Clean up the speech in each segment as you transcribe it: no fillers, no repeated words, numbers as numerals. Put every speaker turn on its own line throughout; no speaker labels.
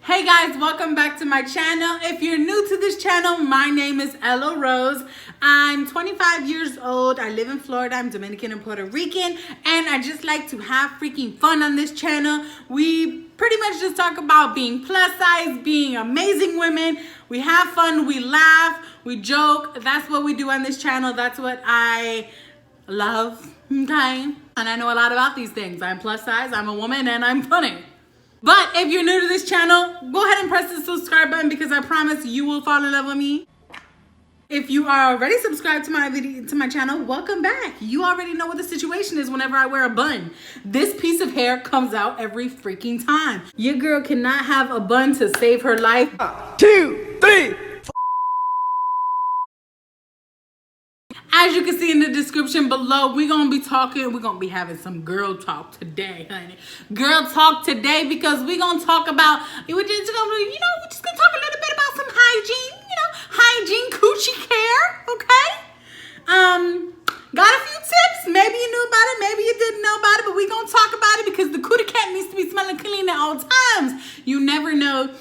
Hey guys, welcome back to my channel. If you're new to this channel, my name is Ellorosetv. I'm 25 years old. I live in Florida. I'm Dominican and Puerto Rican, and I just like to have freaking fun on this channel. We pretty much just talk about being plus size, being amazing women. We have fun, we laugh, we joke. That's what we do on this channel. That's what I love, okay? And I know a lot about these things. I'm plus size, I'm a woman, and I'm funny. But if you're new to this channel, go ahead and press the subscribe button because I promise you will fall in love with me. If you are already subscribed to my channel, welcome back. You already know what the situation is whenever I wear a bun. This piece of hair comes out every freaking time. Your girl cannot have a bun to save her life.
2, 3.
As you can see in the description below, we're going to be having some girl talk today, honey. Girl talk today because we're going to talk about, we're just going to talk a little bit about some hygiene, hygiene, coochie care, okay? Got a few tips. Maybe you knew about it, maybe you didn't know about it, but we're going to talk about it because the cootie cat needs to be smelling clean at all times. You never know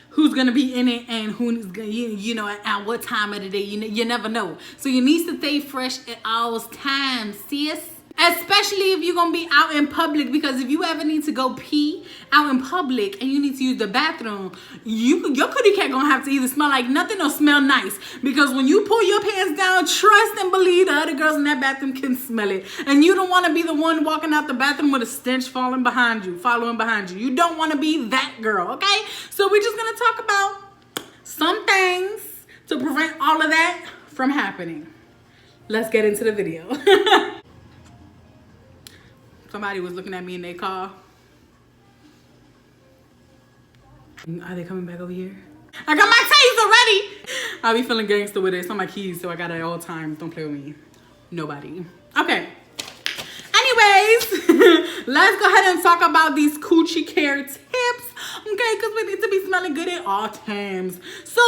who's gonna be in it and who's gonna, at what time of the day. You never know. So you need to stay fresh at all times, sis. Especially if you're gonna be out in public, because if you ever need to go pee out in public and you need to use the bathroom, your cootie cat gonna have to either smell like nothing or smell nice. Because when you pull your pants down, trust and believe the other girls in that bathroom can smell it. And you don't wanna be the one walking out the bathroom with a stench following behind you. You don't wanna be that girl, okay? So we're just gonna talk about some things to prevent all of that from happening. Let's get into the video. Somebody was looking at me in their car. Are they coming back over here? I got my taser ready. I'll be feeling gangster with it. It's on my keys, so I got it at all times. Don't play with me. Nobody. Okay. Anyways, let's go ahead and talk about these coochie care tips. Okay, because we need to be smelling good at all times. So,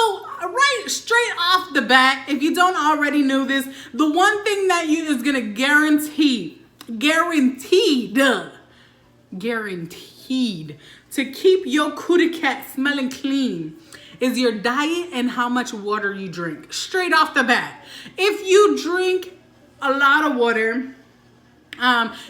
right straight off the bat, if you don't already know this, the one thing that you is gonna guaranteed to keep your cootie cat smelling clean is your diet and how much water you drink. Straight off the bat. If you drink a lot of water,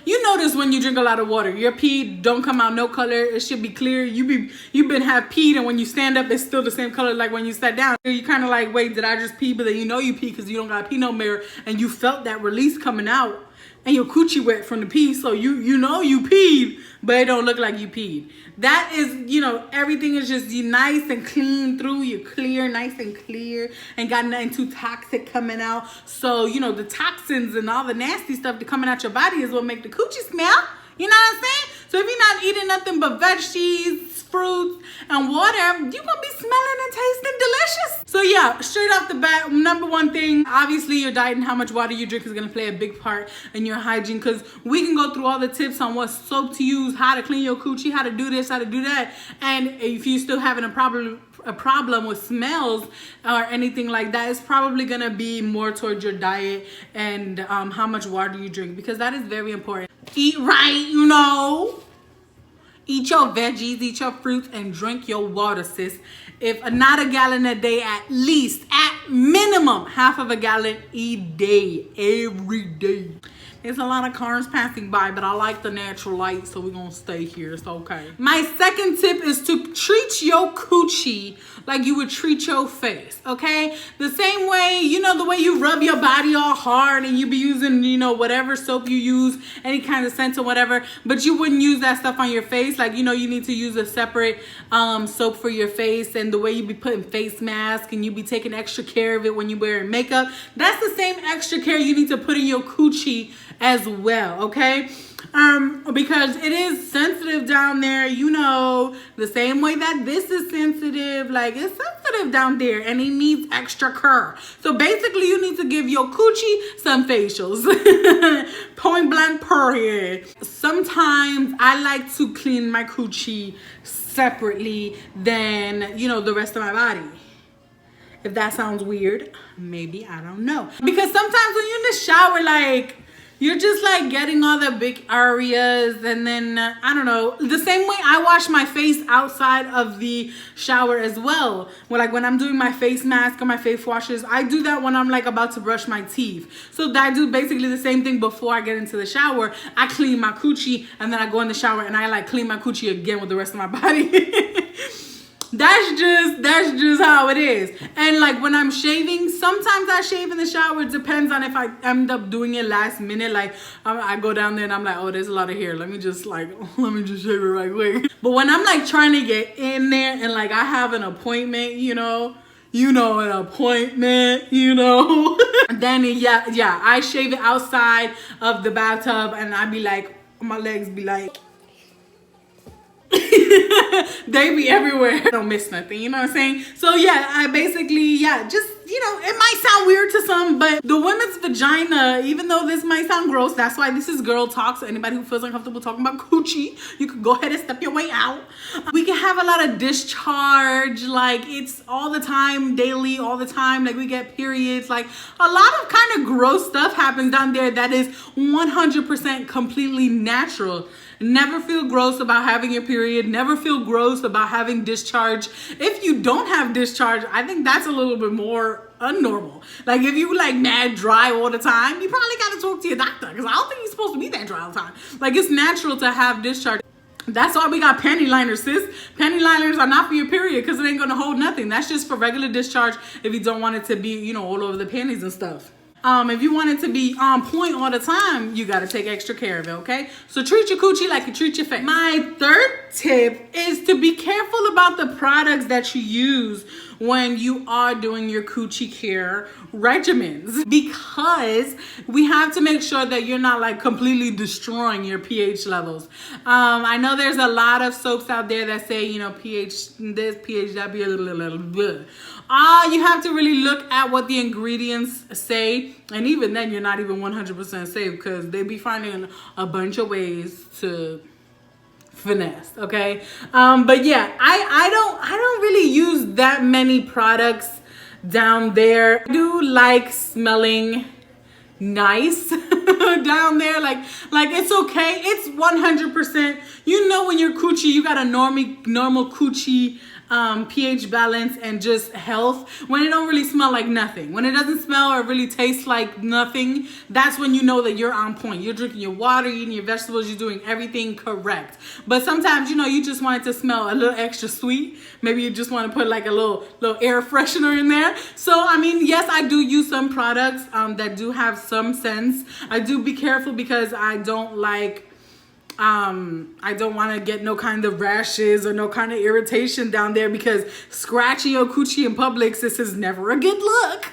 you notice when you drink a lot of water, your pee don't come out no color. It should be clear. You've been have peed, and when you stand up, it's still the same color like when you sat down. You kind of like, wait, did I just pee? But then you know you pee because you don't got pee no mirror, and you felt that release coming out, and your coochie wet from the pee, so you know you peed, but it don't look like you peed. That is, everything is just nice and clean through. You're clear, nice and clear, and got nothing too toxic coming out. So, the toxins and all the nasty stuff that coming out your body is what make the coochie smell. You know what I'm saying? So if you're not eating nothing but veggies, fruits, and water, you're gonna be smelling and tasting delicious. So yeah, straight off the bat, number one thing, obviously your diet and how much water you drink is gonna play a big part in your hygiene, because we can go through all the tips on what soap to use, how to clean your coochie, how to do this, how to do that. And if you're still having a problem with smells or anything like that, it's probably gonna be more towards your diet and how much water you drink, because that is very important. Eat right, Eat your veggies, eat your fruits, and drink your water, sis. If not a gallon a day, at least, at minimum, half of a gallon a day, every day. There's a lot of cars passing by, but I like the natural light, so we're gonna stay here. It's okay. My second tip is to treat your coochie like you would treat your face, okay? The same way, the way you rub your body all hard and you be using, whatever soap you use, any kind of scent or whatever, but you wouldn't use that stuff on your face. Like, you need to use a separate soap for your face, and the way you be putting face mask and you be taking extra care of it when you wearing makeup. That's the same extra care you need to put in your coochie as well, okay? Because it is sensitive down there, the same way that this is sensitive. Like, it's sensitive down there and it needs extra care. So basically you need to give your coochie some facials. Point blank period. Sometimes I like to clean my coochie separately than, the rest of my body. If that sounds weird, maybe, I don't know. Because sometimes when you're in the shower, like, you're just like getting all the big areas, and then I don't know, the same way I wash my face outside of the shower as well. When I'm doing my face mask or my face washes, I do that when I'm like about to brush my teeth. So I do basically the same thing before I get into the shower. I clean my coochie, and then I go in the shower and I like clean my coochie again with the rest of my body. That's just how it is. And like when I'm shaving, sometimes I shave in the shower. It depends on if I end up doing it last minute. Like I go down there and I'm like, oh, there's a lot of hair. Let me just shave it right quick. But when I'm like trying to get in there and like I have an appointment, an appointment, then yeah, I shave it outside of the bathtub, and I be like, my legs be like, they be everywhere. I don't miss nothing, you know what I'm saying? So yeah, I basically, just, it might sound weird to some, but the women's vagina, even though this might sound gross, that's why this is girl talk. So anybody who feels uncomfortable talking about coochie, you could go ahead and step your way out. We can have a lot of discharge, like it's all the time, daily, all the time. Like we get periods, like a lot of kind of gross stuff happens down there that is 100% completely natural. Never feel gross about having your period. Never feel gross about having discharge. If you don't have discharge, I think that's a little bit more unnormal. Like if you like mad dry all the time, you probably got to talk to your doctor, because I don't think you're supposed to be that dry all the time. Like it's natural to have discharge. That's why we got panty liners, sis. Panty liners are not for your period, because it ain't going to hold nothing. That's just for regular discharge if you don't want it to be, all over the panties and stuff. If you want it to be on point all the time, you got to take extra care of it, okay? So treat your coochie like you treat your face. My third tip is to be careful about the products that you use when you are doing your coochie care regimens, because we have to make sure that you're not like completely destroying your pH levels. I know there's a lot of soaps out there that say, pH this, pH that, you have to really look at what the ingredients say, and even then you're not even 100% safe, because they be finding a bunch of ways to finesse, okay? But yeah, I don't really use that many products down there. I do like smelling nice down there, like it's okay. It's 100%, when your coochie, you got a normal coochie pH balance and just health, when it don't really smell like nothing, when it doesn't smell or really taste like nothing, that's when you know that you're on point. You're drinking your water, eating your vegetables, you're doing everything correct. But sometimes, you just want it to smell a little extra sweet. Maybe you just want to put like a little air freshener in there. So I mean, yes, I do use some products that do have some sense. I do be careful, because I don't want to get no kind of rashes or no kind of irritation down there, because scratching your coochie in public, this is never a good look.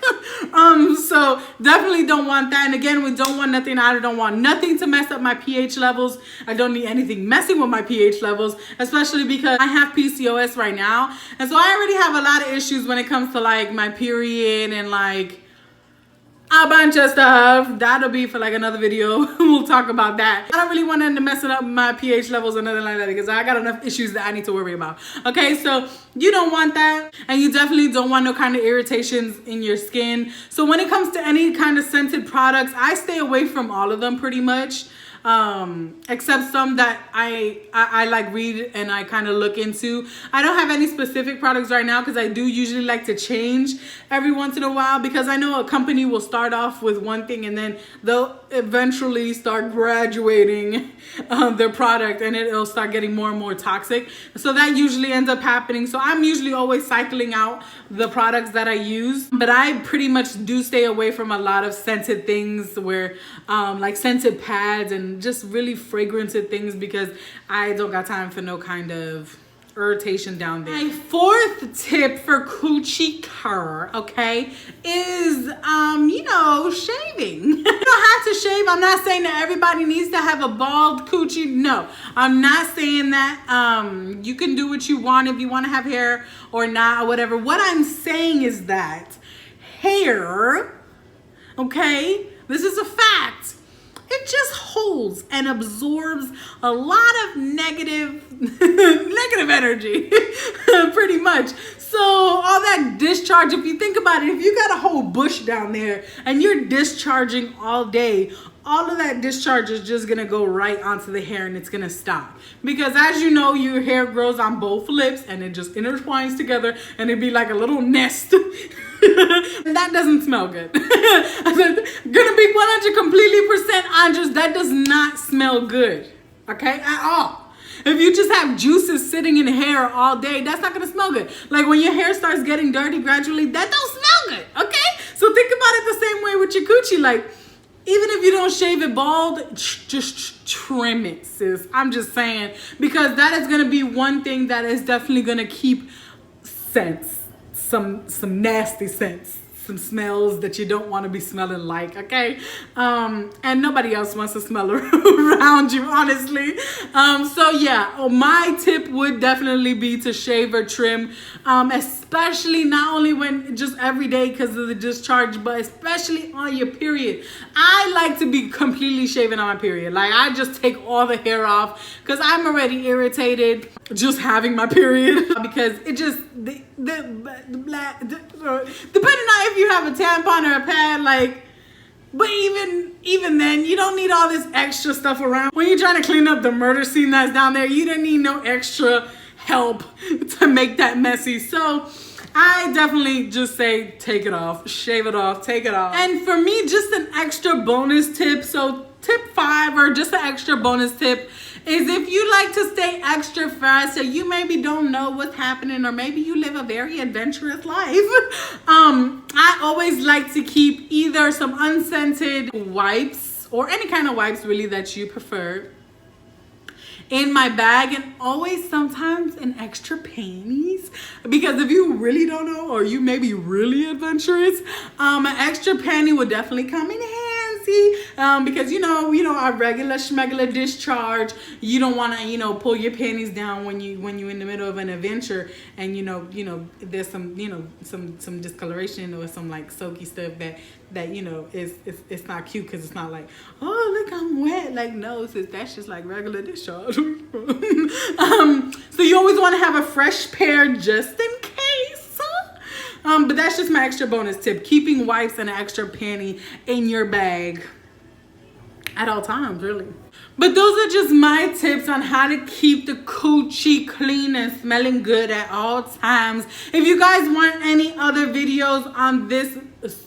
So definitely don't want that. And again, we don't want nothing. I don't want nothing to mess up my pH levels. I don't need anything messing with my pH levels, especially because I have PCOS right now. And so I already have a lot of issues when it comes to like my period and like a bunch of stuff. That'll be for like another video. We'll talk about that. I don't really want to mess up my pH levels or nothing like that, because I got enough issues that I need to worry about. Okay, so you don't want that, and you definitely don't want no kind of irritations in your skin. So when it comes to any kind of scented products, I stay away from all of them pretty much. Except some that I like read and I kind of look into. I don't have any specific products right now, because I do usually like to change every once in a while, because I know a company will start off with one thing and then they'll eventually start graduating their product, and it'll start getting more and more toxic. So that usually ends up happening. So I'm usually always cycling out the products that I use, but I pretty much do stay away from a lot of scented things, where like scented pads and just really fragranted things, because I don't got time for no kind of irritation down there. My fourth tip for Coochie Care, okay, is shaving. You don't have to shave. I'm not saying that everybody needs to have a bald coochie. No, I'm not saying that. You can do what you want, if you want to have hair or not, or whatever. What I'm saying is that hair, okay, this is a fact, it just holds and absorbs a lot of negative energy, pretty much. So all that discharge, if you think about it, if you got a whole bush down there and you're discharging all day, all of that discharge is just gonna go right onto the hair and it's gonna stop. Because as you know, your hair grows on both lips and it just intertwines together and it'd be like a little nest. And that doesn't smell good. Gonna be 100 completely percent honest, that does not smell good, okay, at all. If you just have juices sitting in hair all day, that's not gonna smell good. Like when your hair starts getting dirty gradually, that don't smell good, okay? So think about it the same way with your coochie. Like, even if you don't shave it bald, just trim it, sis. I'm just saying, because that is gonna be one thing that is definitely gonna keep scents, some nasty scents, some smells that you don't want to be smelling like, okay? And nobody else wants to smell around you, honestly. So yeah, my tip would definitely be to shave or trim, especially not only when just every day because of the discharge, but especially on your period. I like to be completely shaven on my period. Like, I just take all the hair off because I'm already irritated just having my period, because it just depending on if you have a tampon or a pad, like, but even then, you don't need all this extra stuff around. When you're trying to clean up the murder scene that's down there, you don't need no extra help to make that messy. So I definitely just say take it off, shave it off, take it off. And for me, just an extra bonus tip, so tip 5 or just an extra bonus tip is if you like to stay extra fresh, so you maybe don't know what's happening, or maybe you live a very adventurous life. I always like to keep either some unscented wipes or any kind of wipes really that you prefer in my bag, and always sometimes an extra panties, because if you really don't know, or you may be really adventurous, an extra panty would definitely come in handy. Because you know our regular schmegular discharge, you don't want to pull your panties down when you're in the middle of an adventure, and there's some discoloration or some like soaky stuff that it's not cute, because it's not like, oh look, I'm wet. Like, no sis, that's just like regular discharge. So you always want to have a fresh pair just in case. But that's just my extra bonus tip, keeping wipes and an extra panty in your bag at all times, really. But those are just my tips on how to keep the coochie clean and smelling good at all times. If you guys want any other videos on this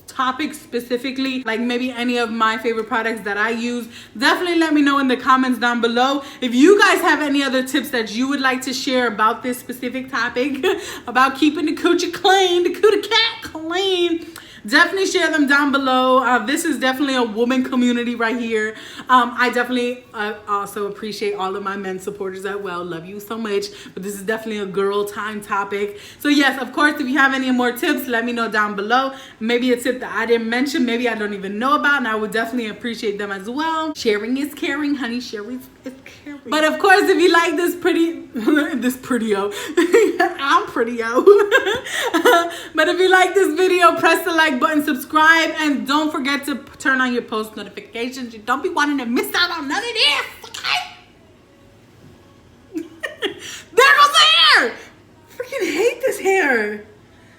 topic specifically, like maybe any of my favorite products that I use, definitely let me know in the comments down below. If you guys have any other tips that you would like to share about this specific topic, about keeping the coochie clean, the cootie cat clean, definitely share them down below. This is definitely a woman community right here. I definitely also appreciate all of my men supporters as well. Love you so much. But this is definitely a girl time topic. So yes, of course, if you have any more tips, let me know down below. Maybe a tip that I didn't mention, maybe I don't even know about, and I would definitely appreciate them as well. Sharing is caring, honey. Sharing is caring. But of course, if you like this pretty-o, I'm pretty-o. But if you like this video, press the like button, subscribe, and don't forget to turn on your post notifications. You don't be wanting to miss out on none of this, okay? There goes the hair! Freaking hate this hair.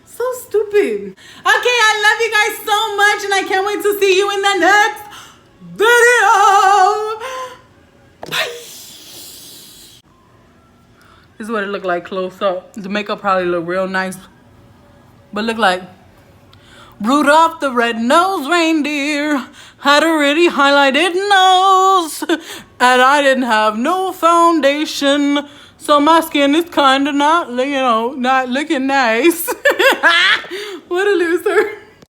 So stupid. Okay, I love you guys so much, and I can't wait to see you in the next video. Bye. This is what it looked like close up. The makeup probably look real nice, but look like Rudolph the red-nosed reindeer had a really highlighted nose, and I didn't have no foundation, so my skin is kind of not looking nice. What a loser.